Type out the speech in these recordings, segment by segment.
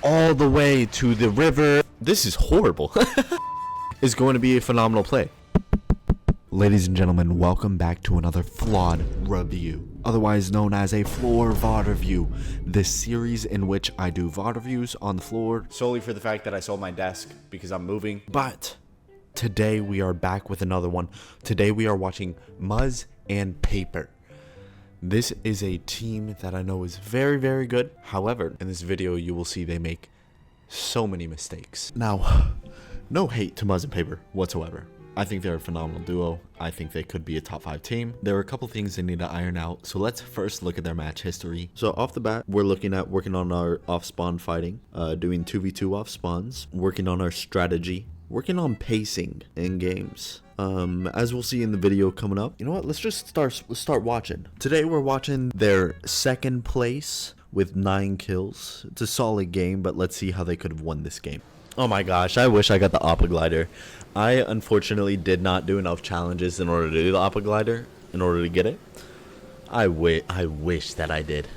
all the way to the river. This is horrible. It's going to be a phenomenal play. Ladies and gentlemen, welcome back to another flawed review, otherwise known as a floor VOD review. This series in which I do VOD reviews on the floor solely for the fact that I sold my desk because I'm moving. But today we are back with another one. Today we are watching Muzz and Paper. This is a team that I know is very, very good. However, in this video you will see they make so many mistakes. Now, no hate to Muzz and Paper whatsoever. I think they're a phenomenal duo. I think they could be a top 5 team. There are a couple things they need to iron out. So let's first look at their match history. So off the bat, we're looking at working on our off-spawn fighting, doing 2v2 off-spawns, working on our strategy, working on pacing in games. As we'll see in the video coming up. You know what? Let's just start watching. Today we're watching their second place with 9 kills. It's a solid game, but let's see how they could have won this game. Oh my gosh, I wish I got the Oppa Glider. I unfortunately did not do enough challenges in order to do the Oppa Glider, in order to get it. I wish that I did.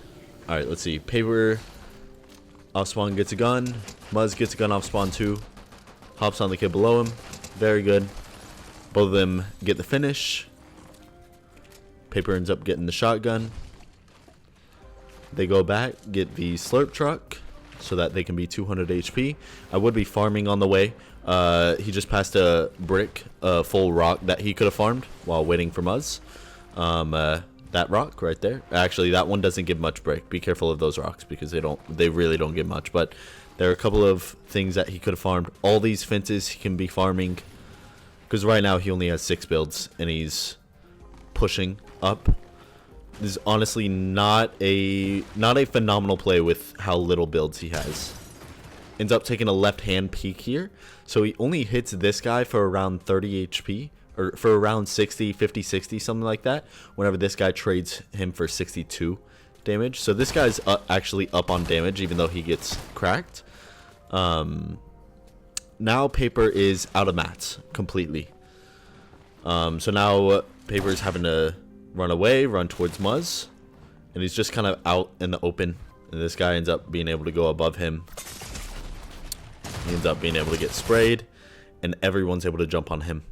Alright, let's see. Paper off spawn gets a gun. Muzz gets a gun off spawn too. Hops on the kid below him. Very good. Both of them get the finish. Paper ends up getting the shotgun. They go back, get the slurp truck, so that they can be 200 HP. I would be farming on the way. He just passed a brick, a full rock that he could have farmed while waiting for Muzz. That rock right there. Actually, that one doesn't give much brick. Be careful of those rocks because they really don't give much. But there are a couple of things that he could have farmed. All these fences he can be farming because right now he only has 6 builds and he's pushing up. This is honestly not a phenomenal play with how little builds he has. Ends up taking a left-hand peek here. So he only hits this guy for around 30 HP. Or for around 60, 50, 60, something like that. Whenever this guy trades him for 62 damage. So this guy's actually up on damage even though he gets cracked. Now Paper is out of mats completely. So now Paper is having to run away, run towards Muzz, and he's just kind of out in the open, and this guy ends up being able to go above him. He ends up being able to get sprayed, and everyone's able to jump on him,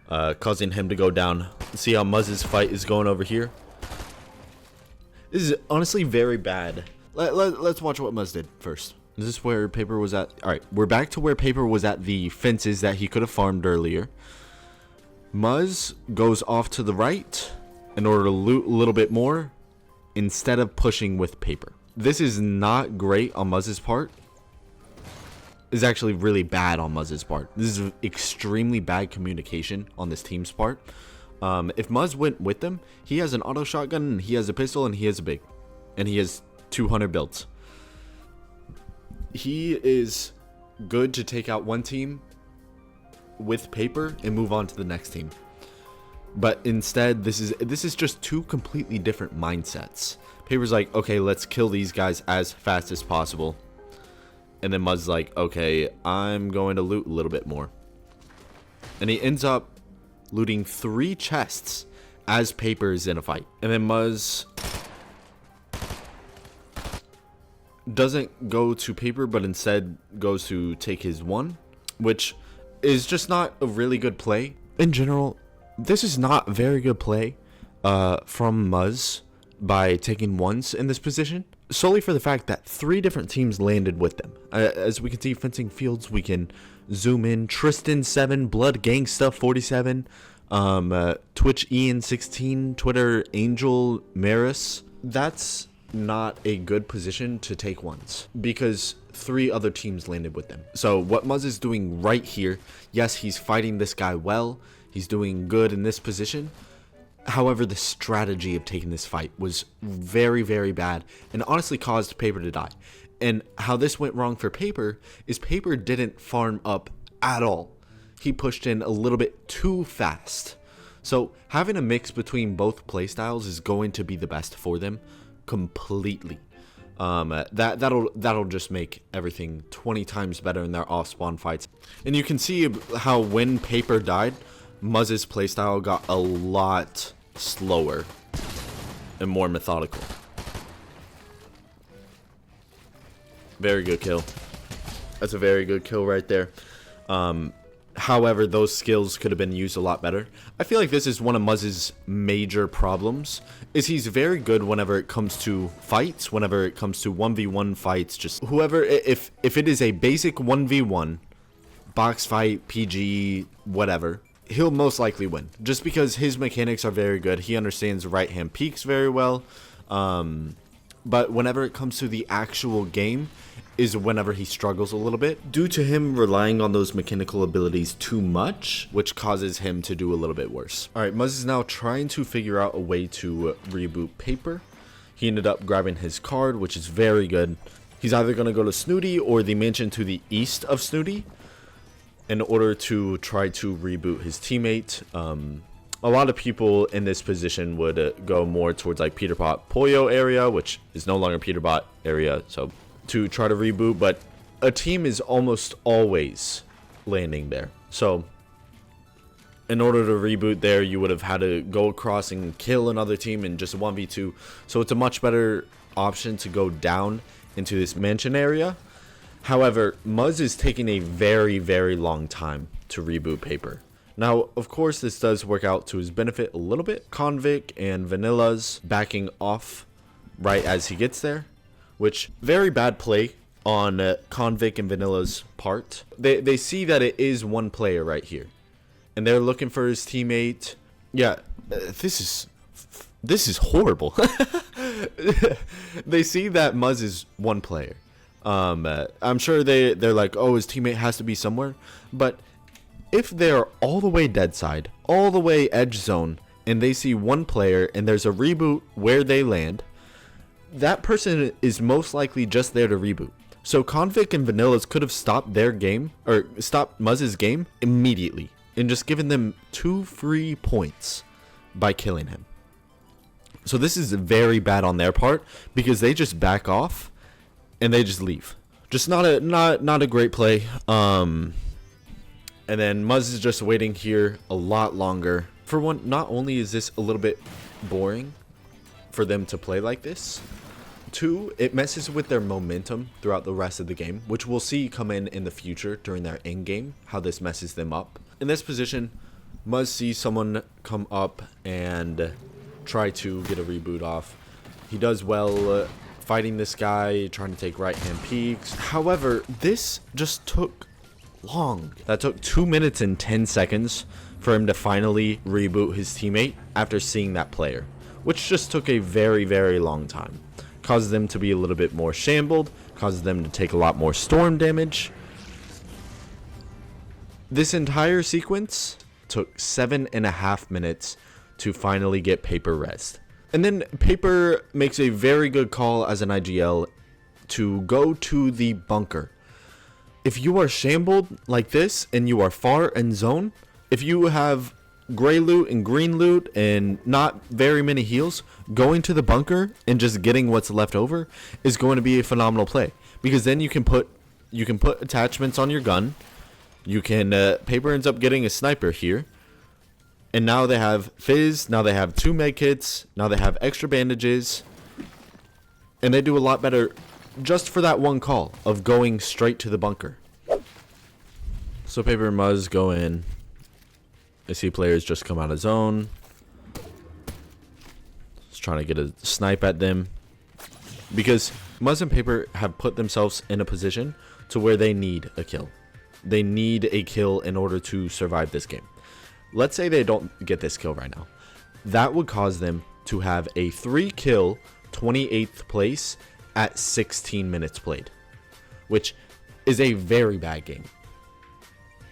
causing him to go down. See how Muzz's fight is going over here? This is honestly very bad. Let's watch what Muzz did first. Is this where Paper was at? Alright, we're back to where Paper was at the fences that he could have farmed earlier. Muzz goes off to the right in order to loot a little bit more instead of pushing with Paper. This is not great on Muzz's part. This is actually really bad on Muzz's part. This is extremely bad communication on this team's part. If Muzz went with them, he has an auto shotgun, and he has a pistol, and he has a big. And he has 200 builds. He is good to take out one team with Paper and move on to the next team. But instead, this is just two completely different mindsets. Paper's like, okay, let's kill these guys as fast as possible. And then Muzz's like, okay, I'm going to loot a little bit more. And he ends up looting 3 chests as Paper is in a fight. And then Muzz doesn't go to Paper, but instead goes to take his one, which is just not a really good play. In general, this is not very good play from Muzz by taking ones in this position, solely for the fact that 3 different teams landed with them. As we can see, Fencing Fields, we can zoom in. Tristan7, Blood Gangsta 47, Twitch Ian 16, Twitter Angel Maris. That's not a good position to take ones because 3 other teams landed with them. So what Muzz is doing right here, yes, he's fighting this guy well. He's doing good in this position. However, the strategy of taking this fight was very, very bad and honestly caused Paper to die. And how this went wrong for Paper is Paper didn't farm up at all. He pushed in a little bit too fast. So having a mix between both playstyles is going to be the best for them completely. That'll just make everything 20 times better in their off-spawn fights. And you can see how when Paper died, Muzz's playstyle got a lot slower and more methodical. Very good kill. That's a very good kill right there. However, those skills could have been used a lot better. I feel like this is one of Muzz's major problems, is he's very good whenever it comes to fights, whenever it comes to 1v1 fights, just whoever, if it is a basic 1v1, box fight, PG, whatever, he'll most likely win. Just because his mechanics are very good, he understands right-hand peeks very well, but whenever it comes to the actual game, is whenever he struggles a little bit due to him relying on those mechanical abilities too much, which causes him to do a little bit worse. All right, Muzz is now trying to figure out a way to reboot Paper. He ended up grabbing his card, which is very good. He's either going to go to Snooty or the mansion to the east of Snooty in order to try to reboot his teammate. A lot of people in this position would go more towards like Peter Pot Pollo area, which is no longer Peter Pot area, so to try to reboot, but a team is almost always landing there. So in order to reboot there, you would have had to go across and kill another team in just 1v2. So it's a much better option to go down into this mansion area. However, Muzz is taking a very, very long time to reboot Paper. Now, of course, this does work out to his benefit a little bit. Convict and Vanilla's backing off right as he gets there, which very bad play on Convict and Vanilla's part. They see that it is one player right here, and they're looking for his teammate. Yeah, this is horrible. They see that Muzz is one player. I'm sure they're like, oh, his teammate has to be somewhere. But if they're all the way dead side, all the way edge zone, and they see one player and there's a reboot where they land, that person is most likely just there to reboot. So Convict and Vanilla's could have stopped their game, or stopped Muzz's game immediately, and just given them 2 free points by killing him. So this is very bad on their part, because they just back off and they just leave. Just not a great play. And then Muzz is just waiting here a lot longer. For one, not only is this a little bit boring for them to play like this, 2, it messes with their momentum throughout the rest of the game, which we'll see come in the future during their end game, how this messes them up. In this position, Muzz sees someone come up and try to get a reboot off. He does well fighting this guy, trying to take right-hand peeks. However, this just took long. That took 2 minutes and 10 seconds for him to finally reboot his teammate after seeing that player, which just took a very, very long time. Causes them to be a little bit more shambled, causes them to take a lot more storm damage. This entire sequence took 7.5 minutes to finally get Paper rest. And then Paper makes a very good call as an IGL to go to the bunker. If you are shambled like this and you are far in zone, if you have gray loot and green loot and not very many heals, going to the bunker and just getting what's left over is going to be a phenomenal play, because then you can put attachments on your gun. You can Paper ends up getting a sniper here, and now they have Fizz, now they have 2 med kits, now they have extra bandages, and they do a lot better just for that one call of going straight to the bunker. So Paper and Muzz go in. I see players just come out of zone. Just trying to get a snipe at them, because Muzz and Paper have put themselves in a position to where they need a kill. They need a kill in order to survive this game. Let's say they don't get this kill right now. That would cause them to have a 3-kill 28th place at 16 minutes played, which is a very bad game.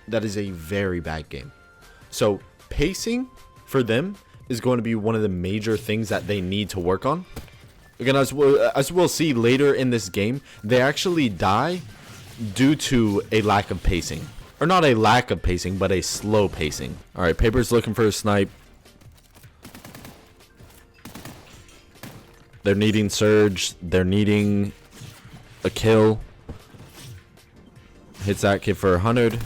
That is a very bad game. So pacing for them is going to be one of the major things that they need to work on. Again, as we'll see later in this game, they actually die due to a lack of pacing. Or not a lack of pacing, but a slow pacing. Alright, Paper's looking for a snipe. They're needing Surge. They're needing a kill. Hits that kid for 100.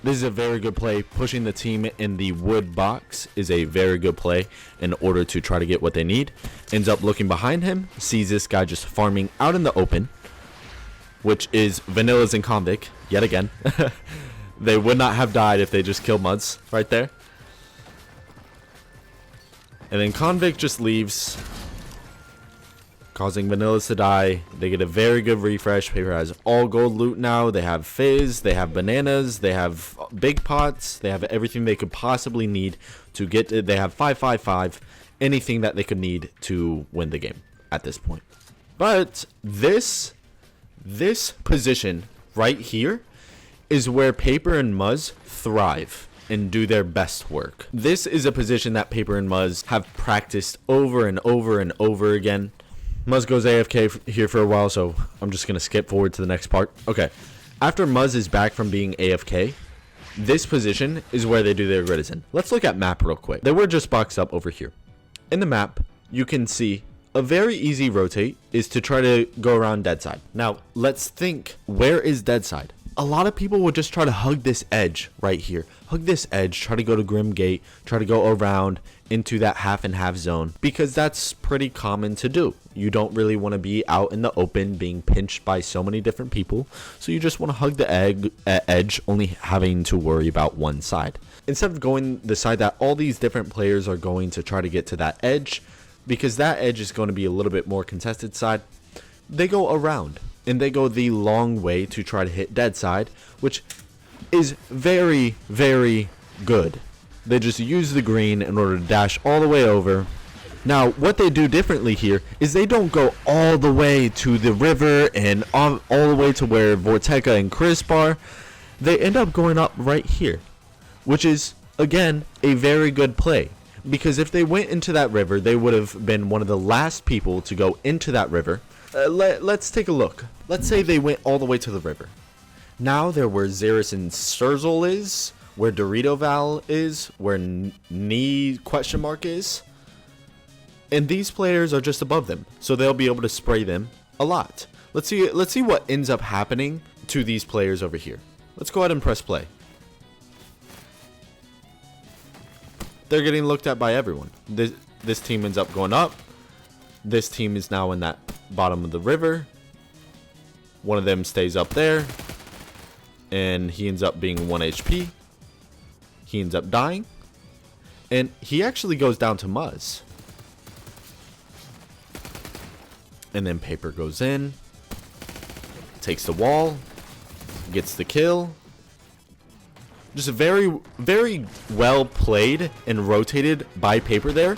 This is a very good play. Pushing the team in the wood box is a very good play in order to try to get what they need. Ends up looking behind him. Sees this guy just farming out in the open. which is Vanilla's and Convict, yet again. They would not have died if they just killed Muzz right there. And then Convict just leaves, causing Vanilla's to die. They get a very good refresh. Paper has all gold loot now. They have Fizz, they have bananas, they have big pots, they have everything they could possibly need to get to, they have 555, anything that they could need to win the game at this point. But this position right here is where Paper and Muzz thrive and do their best work. This is a position that Paper and Muzz have practiced over and over and over again. Muzz goes AFK here for a while, so I'm just going to skip forward to the next part. Okay, after Muzz is back from being AFK, this position is where they do their Rebooting. Let's look at map real quick. They were just boxed up over here. In the map, you can see a very easy rotate is to try to go around dead side. Now, let's think, where is dead side? A lot of people would just try to hug this edge right here. Hug this edge, try to go to Grim Gate, try to go around into that half and half zone, because that's pretty common to do. You don't really want to be out in the open being pinched by so many different people, so you just want to hug the edge, only having to worry about one side. Instead of going the side that all these different players are going to try to get to that edge, because that edge is going to be a little bit more contested side, they go around. And they go the long way to try to hit dead side, which is very, very good. They just use the green in order to dash all the way over. Now, what they do differently here is they don't go all the way to the river and all the way to where Vorteca and Crisp are. They end up going up right here, which is, again, a very good play. Because if they went into that river, they would have been one of the last people to go into that river. Let's take a look. Let's say they went all the way to the river. Now they're where Xeris and Surzel is, where Dorito Val is, where Knee question mark is. And these players are just above them, so they'll be able to spray them a lot. Let's see what ends up happening to these players over here. Let's go ahead and press play. They're getting looked at by everyone. This team ends up going up. This team is now in that bottom of the river. One of them stays up there, and he ends up being 1 HP. He ends up dying, and he actually goes down to Muzz. And then Paper goes in, takes the wall, gets the kill. Just a very, very well played and rotated by Paper there,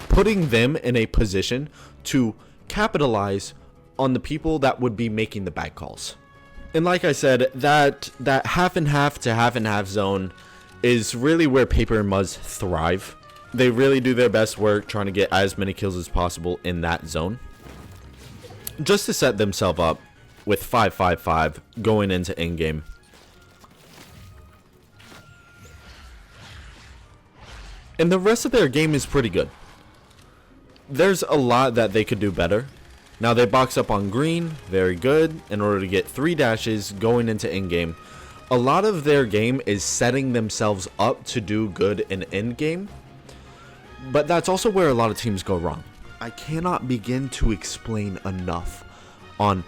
putting them in a position to capitalize on the people that would be making the bad calls. And like I said, that half and half to half and half zone is really where Paper and Muzz thrive. They really do their best work trying to get as many kills as possible in that zone, just to set themselves up with 555 going into Endgame. And the rest of their game is pretty good. There's a lot that they could do better. Now they box up on green, very good, in order to get 3 dashes going into endgame. A lot of their game is setting themselves up to do good in endgame, but that's also where a lot of teams go wrong. I cannot begin to explain enough on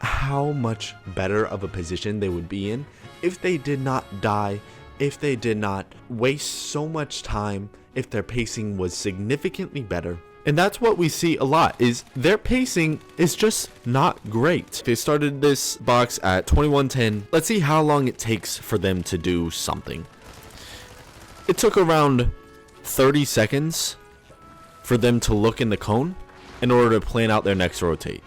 how much better of a position they would be in if they did not die, if they did not waste so much time, if their pacing was significantly better. And that's what we see a lot, is their pacing is just not great. They started this box at 2110. Let's see how long it takes for them to do something. It took around 30 seconds for them to look in the cone in order to plan out their next rotate.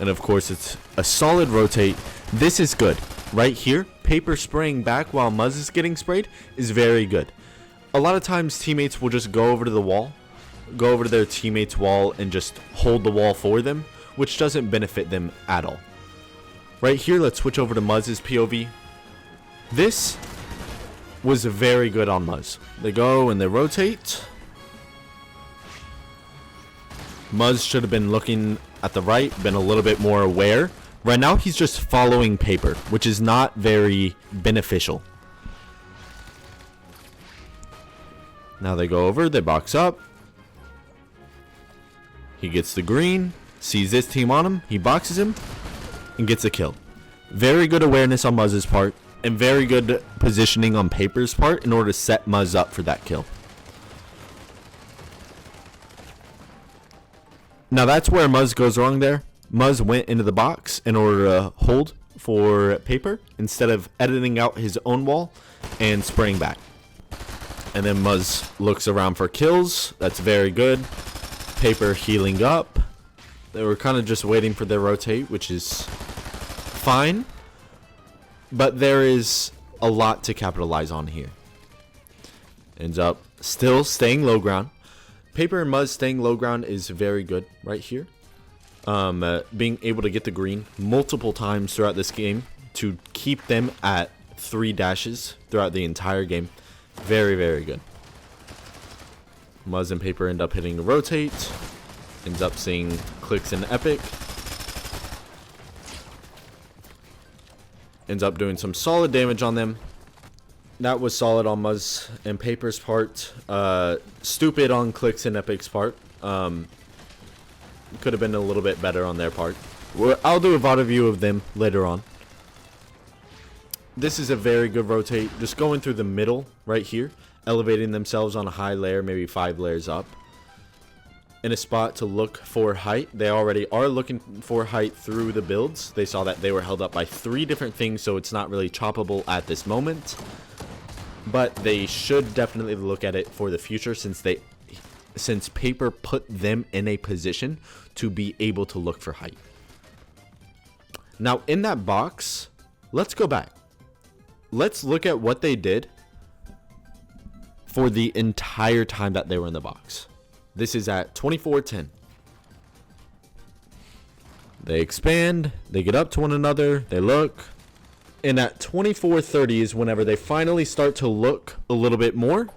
And of course, it's a solid rotate. This is good. Right here, Paper spraying back while Muzz is getting sprayed is very good. A lot of times teammates will just go over to the wall, go over to their teammate's wall and just hold the wall for them, which doesn't benefit them at all. Right here, let's switch over to Muzz's POV. This was very good on Muzz. They go and they rotate. Muzz should have been looking at the right, been a little bit more aware. Right now, he's just following Paper, which is not very beneficial. Now they go over, they box up. He gets the green. sees this team on him, he boxes him, and gets a kill. Very good awareness on Muzz's part, and very good positioning on Paper's part in order to set Muzz up for that kill. Now that's where Muzz goes wrong there. Muzz went into the box in order to hold for Paper instead of editing out his own wall and spraying back. And then Muzz looks around for kills. That's very good. Paper healing up. They were kind of just waiting for their rotate, which is fine. But there is a lot to capitalize on here. Ends up still staying low ground. Paper and Muzz staying low ground is very good right here. Being able to get the green multiple times throughout this game to keep them at 3 dashes throughout the entire game. Very, very good. Muzz and Paper end up hitting the rotate. Ends up seeing clicks in Epic. Ends up doing some solid damage on them. That was solid on Muzz and Paper's part. Stupid on clicks and Epic's part. Could have been a little bit better on their part. I'll do a VOD review of them later on. This is a very good rotate. Just going through the middle right here. Elevating themselves on a high layer, maybe 5 layers up. In a spot to look for height. They already are looking for height through the builds. They saw that they were held up by 3 different things, so it's not really choppable at this moment. But they should definitely look at it for the future since Paper put them in a position to be able to look for height. Now in that box, let's go back. Let's look at what they did for the entire time that they were in the box. This is at 24:10. They expand, they get up to one another, they look. And at 24:30 is whenever they finally start to look a little bit more.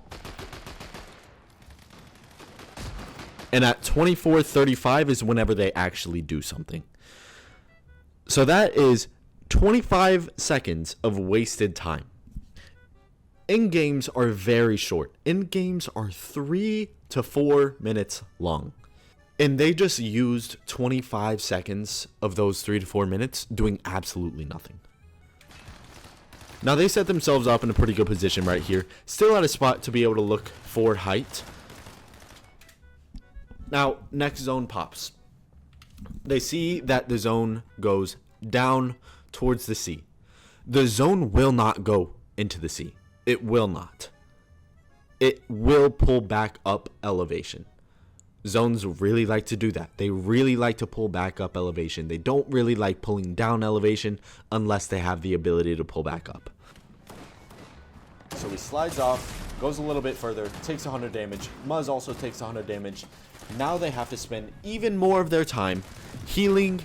And at 24:35 is whenever they actually do something. So that is 25 seconds of wasted time. Endgames are very short. Endgames are 3 to 4 minutes long. And they just used 25 seconds of those 3 to 4 minutes doing absolutely nothing. Now they set themselves up in a pretty good position right here. Still at a spot to be able to look for height. Now, next zone pops. They see that the zone goes down towards the sea. The zone will not go into the sea. It will not. It will pull back up elevation. Zones really like to do that. They really like to pull back up elevation. They don't really like pulling down elevation unless they have the ability to pull back up. So he slides off, goes a little bit further, takes 100 damage. Muzz also takes 100 damage. Now they have to spend even more of their time healing,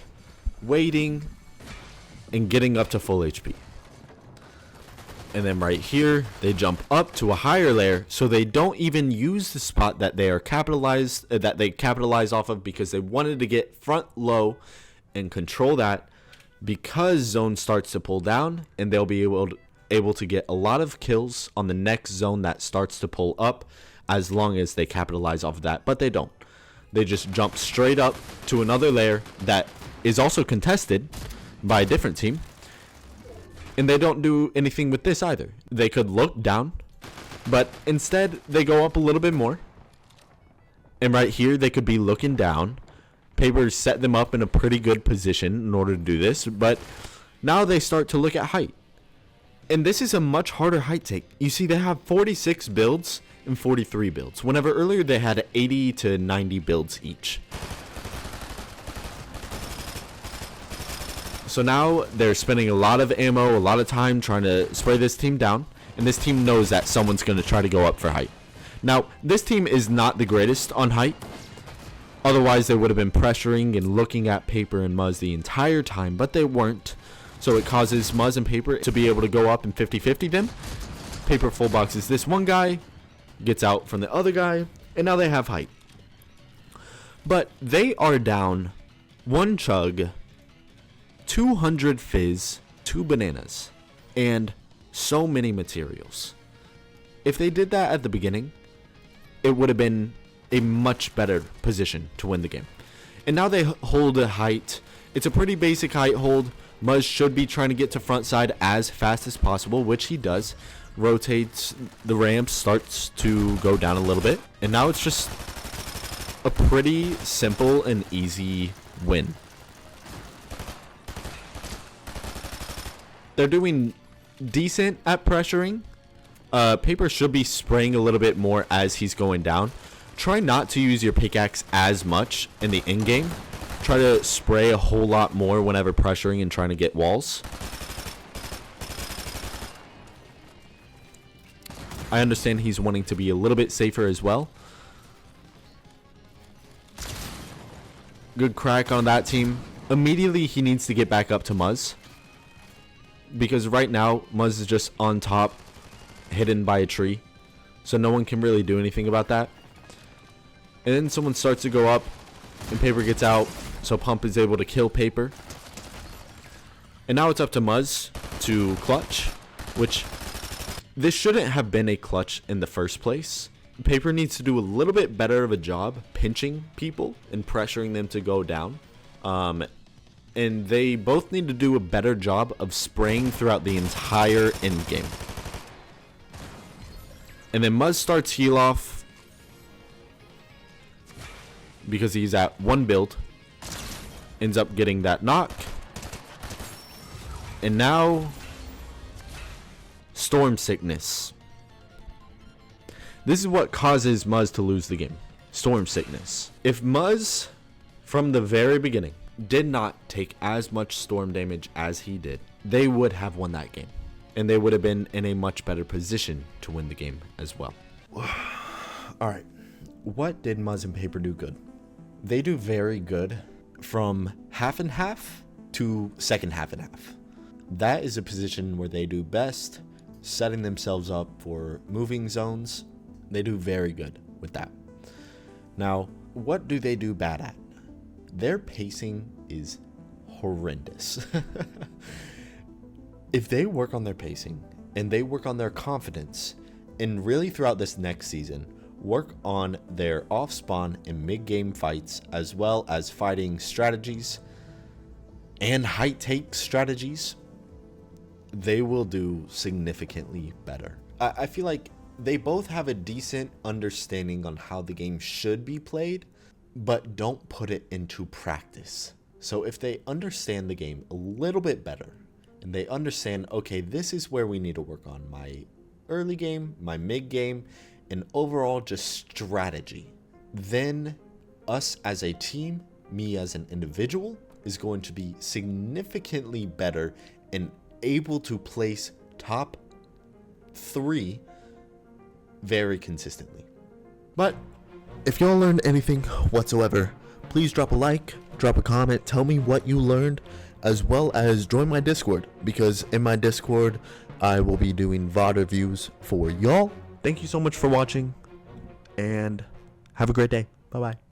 waiting, and getting up to full HP. And then right here, they jump up to a higher layer, so they don't even use the spot that they capitalize off of because they wanted to get front low and control that because zone starts to pull down, and they'll be able to get a lot of kills on the next zone that starts to pull up as long as they capitalize off of that, but they don't. They just jump straight up to another layer that is also contested by a different team. And they don't do anything with this either. They could look down, but instead they go up a little bit more. And right here they could be looking down. Paper set them up in a pretty good position in order to do this, but now they start to look at height. And this is a much harder height take. You see, they have 46 builds and 43 builds. Whenever earlier they had 80 to 90 builds each. So now they're spending a lot of ammo, a lot of time trying to spray this team down. And this team knows that someone's going to try to go up for height. Now, this team is not the greatest on height. Otherwise, they would have been pressuring and looking at Paper and Muzz the entire time, but they weren't. So it causes Muzz and Paper to be able to go up and 50-50 them. Paper full boxes this one guy, gets out from the other guy, and now they have height. But they are down 1 chug, 200 fizz, 2 bananas, and so many materials. If they did that at the beginning, it would have been a much better position to win the game. And now they hold a height. It's a pretty basic height hold. Muzz should be trying to get to front side as fast as possible, which he does. Rotates the ramp, starts to go down a little bit. And now it's just a pretty simple and easy win. They're doing decent at pressuring. Paper should be spraying a little bit more as he's going down. Try not to use your pickaxe as much in the end game. Try to spray a whole lot more whenever pressuring and trying to get walls. I understand he's wanting to be a little bit safer as well. Good crack on that team. Immediately he needs to get back up to Muzz, because right now Muzz is just on top, hidden by a tree, so no one can really do anything about that. And then someone starts to go up and Paper gets out, so Pump is able to kill Paper. And now it's up to Muzz to clutch, which this shouldn't have been a clutch in the first place. Paper needs to do a little bit better of a job pinching people and pressuring them to go down. And they both need to do a better job of spraying throughout the entire end game. And then Muzz starts heal off because he's at one build. Ends up getting that knock. And now Storm Sickness. This is what causes Muzz to lose the game. Storm Sickness. If Muzz from the very beginning did not take as much storm damage as he did, they would have won that game. And they would have been in a much better position to win the game as well. Alright. What did Muzz and Paper do good? They do very good from half and half to second half and half. That is a position where they do best, setting themselves up for moving zones. They do very good with that. Now, what do they do bad at? Their pacing is horrendous. If they work on their pacing and they work on their confidence, and really throughout this next season, work on their off-spawn and mid-game fights, as well as fighting strategies and height take strategies, they will do significantly better. I feel like they both have a decent understanding on how the game should be played, but don't put it into practice. So if they understand the game a little bit better, and they understand, okay, this is where we need to work on my early game, my mid game, and overall just strategy, then us as a team, me as an individual, is going to be significantly better and able to place top 3 very consistently. But if y'all learned anything whatsoever, please drop a like, drop a comment, tell me what you learned, as well as join my Discord, because in my Discord I will be doing VOD reviews for y'all. Thank you so much for watching, and have a great day. Bye bye.